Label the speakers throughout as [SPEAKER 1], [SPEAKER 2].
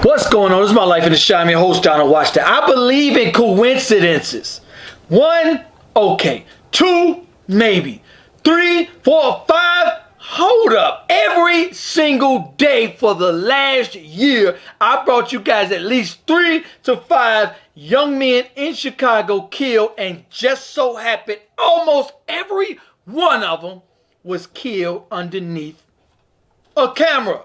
[SPEAKER 1] What's going on? This is my life in the shot. I'm your host, Donald Watch. I believe in coincidences. 1, okay. 2, maybe. 3, 4, 5, hold up. Every single day for the last year, I brought you guys at least 3 to 5 young men in Chicago killed, and just so happened almost every one of them was killed underneath a camera.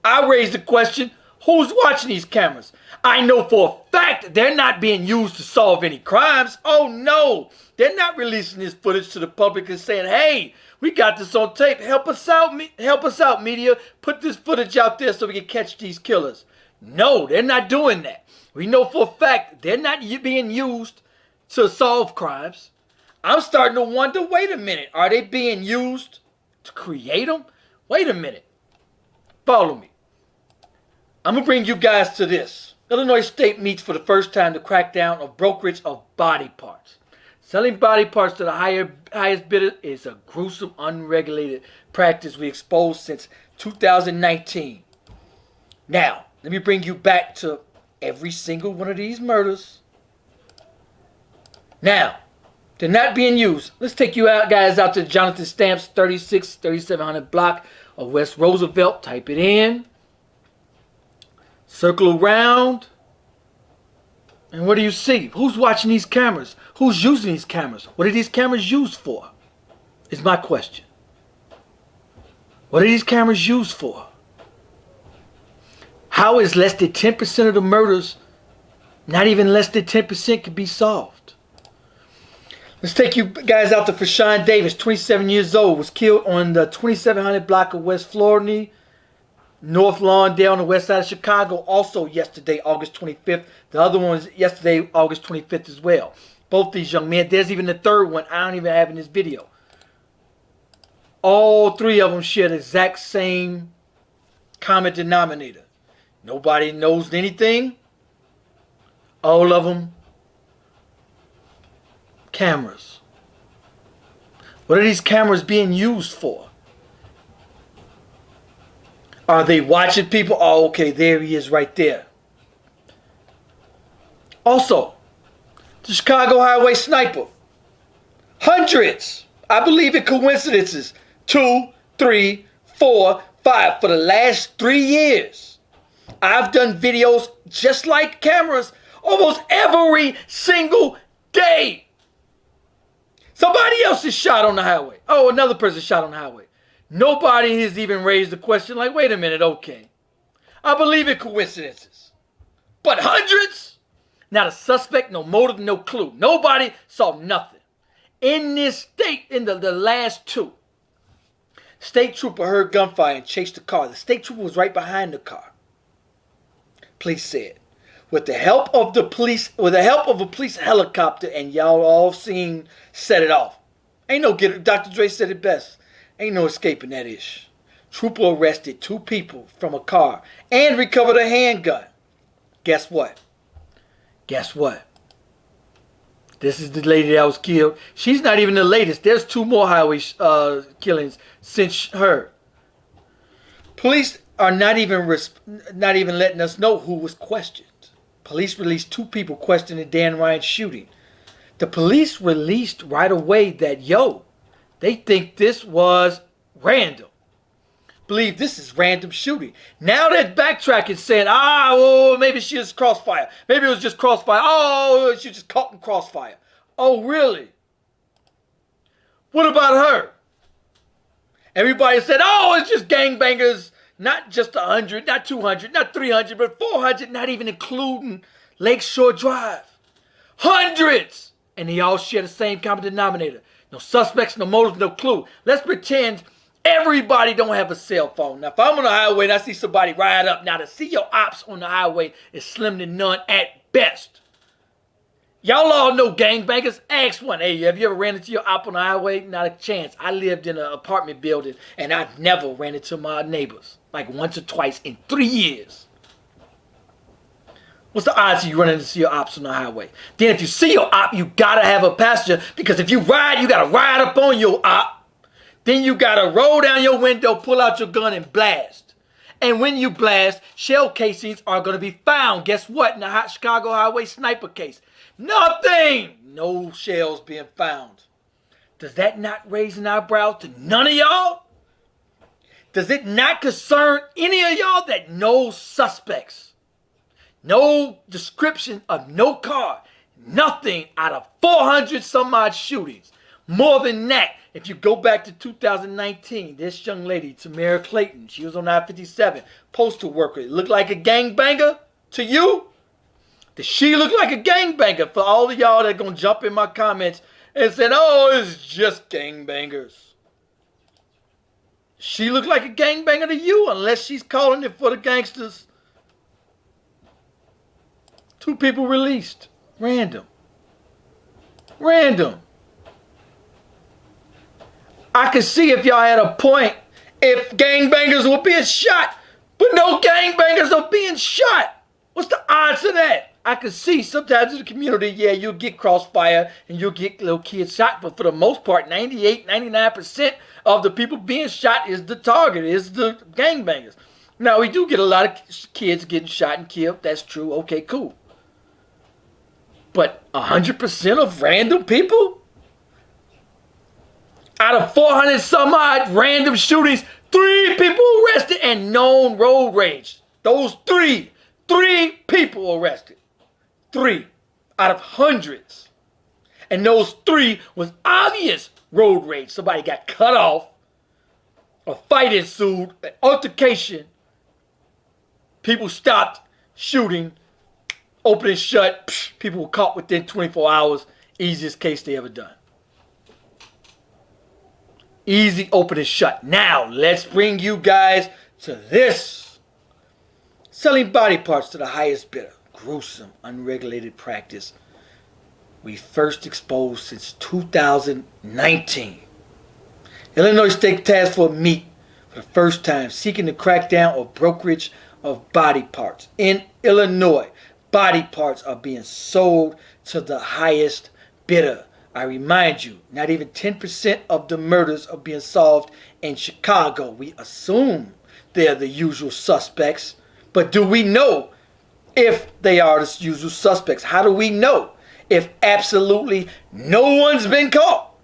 [SPEAKER 1] I raised the question, who's watching these cameras? I know for a fact they're not being used to solve any crimes. Oh no, they're not releasing this footage to the public and saying, hey, we got this on tape. Help us out, media. Put this footage out there so we can catch these killers. No, they're not doing that. We know for a fact they're not being used to solve crimes. I'm starting to wonder, wait a minute, are they being used to create them? Wait a minute. Follow me. I'm going to bring you guys to this. Illinois State meets for the first time to crack down on brokerage of body parts. Selling body parts to the highest bidder is a gruesome, unregulated practice we exposed since 2019. Now, let me bring you back to every single one of these murders. Now, they're not being used. Let's take you guys out to Jonathan Stamp's 3700 block of West Roosevelt. Type it in. Circle around. And what do you see? Who's watching these cameras? Who's using these cameras? What are these cameras used for? Is my question. What are these cameras used for? How is less than 10% of the murders, not even less than 10%, could be solved? Let's take you guys out to Fashawn Davis, 27 years old, was killed on the 2700 block of West Florida, North Lawndale on the west side of Chicago, also yesterday, August 25th. The other one was yesterday, August 25th as well. Both these young men. There's even the third one I don't even have in this video. All three of them share the exact same common denominator. Nobody knows anything. All of them cameras. What are these cameras being used for? Are they watching people? Oh, okay, there he is right there. Also, the Chicago Highway Sniper. Hundreds, I believe in coincidences. 2, 3, 4, 5 for the last 3 years. I've done videos just like cameras almost every single day. Somebody else is shot on the highway. Oh, another person shot on the highway. Nobody has even raised the question like, wait a minute, okay. I believe in coincidences. But hundreds? Not a suspect, no motive, no clue. Nobody saw nothing. In this state, in the last 2, state trooper heard gunfire and chased the car. The state trooper was right behind the car. Police said, with the help of a police helicopter, and y'all all seen, set it off. Ain't no get. Dr. Dre said it best. Ain't no escaping that ish. Trooper arrested 2 people from a car and recovered a handgun. Guess what? Guess what? This is the lady that was killed. She's not even the latest. There's 2 more highway killings since her. Police are not even letting us know who was questioned. Police released 2 people questioning Dan Ryan's shooting. The police released right away that, they think this was random. Believe this is random shooting. Now they're backtracking, saying, maybe she was crossfire. Maybe it was just crossfire. Oh, she just caught in crossfire. Oh, really? What about her? Everybody said, it's just gangbangers. Not just 100, not 200, not 300, but 400, not even including Lakeshore Drive. Hundreds! And they all share the same common denominator. No suspects, no motives, no clue. Let's pretend everybody don't have a cell phone. Now, if I'm on the highway and I see somebody ride up, now to see your ops on the highway is slim to none at best. Y'all all know gangbangers. Ask one. Hey, have you ever ran into your op on the highway? Not a chance. I lived in an apartment building and I never ran into my neighbors. Like once or twice in 3 years. What's the odds of you running into your ops on the highway? Then if you see your op, you gotta have a passenger, because if you ride, you gotta ride up on your op. Then you gotta roll down your window, pull out your gun and blast. And when you blast, shell casings are going to be found. Guess what? In the hot Chicago highway sniper case, nothing. No shells being found. Does that not raise an eyebrow to none of y'all? Does it not concern any of y'all that no suspects, no description of no car, nothing out of 400 some odd shootings? More than that, if you go back to 2019, this young lady, Tamara Clayton, she was on I-57, postal worker. It looked like a gangbanger to you? Does she look like a gangbanger? For all of y'all that are going to jump in my comments and say, oh, it's just gangbangers. She look like a gangbanger to you unless she's calling it for the gangsters. 2 people released. Random. I could see if y'all had a point if gangbangers were being shot, but no gangbangers are being shot. What's the odds of that? I could see sometimes in the community, yeah, you'll get crossfire and you'll get little kids shot, but for the most part, 98, 99% of the people being shot is the target, is the gangbangers. Now, we do get a lot of kids getting shot and killed. That's true. Okay, cool. But 100% of random people? Out of 400 some odd random shootings, 3 people arrested and known road rage. Those 3 people arrested. 3 out of hundreds. And those 3 was obvious road rage. Somebody got cut off, a fight ensued, an altercation. People stopped shooting, open and shut. People were caught within 24 hours. Easiest case they ever done. Easy, open and shut. Now, let's bring you guys to this. Selling body parts to the highest bidder. Gruesome, unregulated practice we first exposed since 2019. Illinois State Task Force meet for the first time seeking to crack down on brokerage of body parts. In Illinois, body parts are being sold to the highest bidder. I remind you, not even 10% of the murders are being solved in Chicago. We assume they're the usual suspects, but do we know if they are the usual suspects? How do we know if absolutely no one's been caught?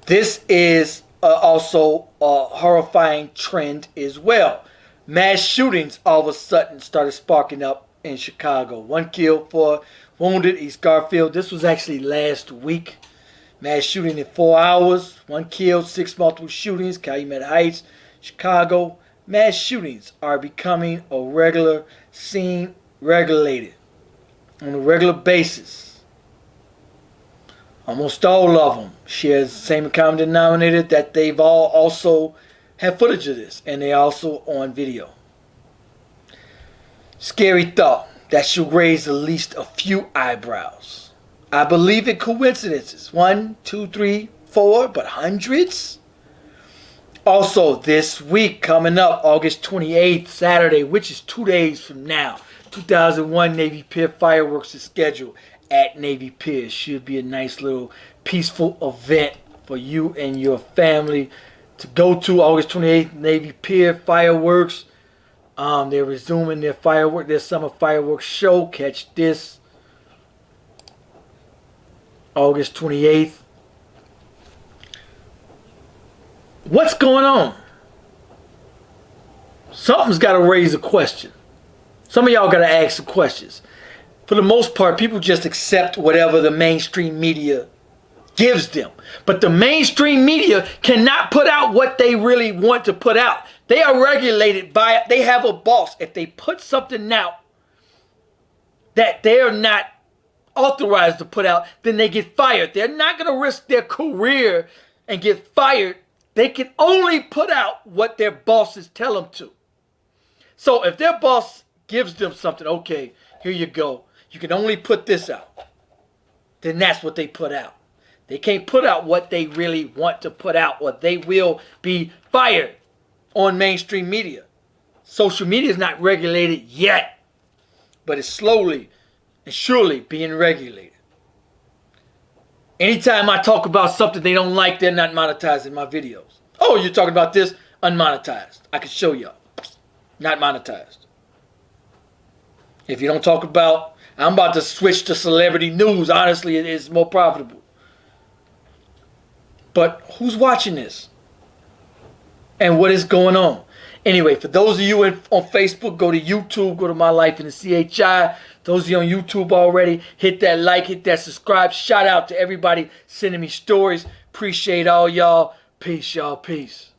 [SPEAKER 1] This is also a horrifying trend as well. Mass shootings all of a sudden started sparking up in Chicago. 1 killed, 4 wounded, East Garfield. This was actually last week. Mass shooting in 4 hours. 1 killed, 6 multiple shootings. Calumet Heights, Chicago. Mass shootings are becoming a regular scene, regulated on a regular basis. Almost all of them share the same common denominator, that they've all also have footage of this, and they also on video. Scary thought. That should raise at least a few eyebrows. I believe in coincidences. 1, 2, 3, 4, but hundreds? Also, this week coming up, August 28th, Saturday, which is 2 days from now, 2001 Navy Pier fireworks is scheduled at Navy Pier. Should be a nice little peaceful event for you and your family to go to. August 28th, Navy Pier fireworks. They're resuming their summer fireworks show. Catch this. August 28th. What's going on? Something's got to raise a question. Some of y'all got to ask some questions. For the most part, people just accept whatever the mainstream media gives them. But the mainstream media cannot put out what they really want to put out. They are regulated by, they have a boss. If they put something out that they are not authorized to put out, then they get fired. They're not going to risk their career and get fired. They can only put out what their bosses tell them to. So if their boss gives them something, okay, here you go, you can only put this out, then that's what they put out. They can't put out what they really want to put out, or they will be fired on mainstream media. Social media is not regulated yet, but it's slowly and surely being regulated. Anytime I talk about something they don't like, they're not monetizing my videos. Oh, you're talking about this? unmonetized. I can show y'all. Not monetized. If you don't talk about, I'm about to switch to celebrity news. Honestly, it is more profitable. But who's watching this? And what is going on? Anyway, for those of you on Facebook, go to YouTube, go to My Life in the CHI. Those of you on YouTube already, hit that like, hit that subscribe. Shout out to everybody sending me stories. Appreciate all y'all. Peace, y'all. Peace.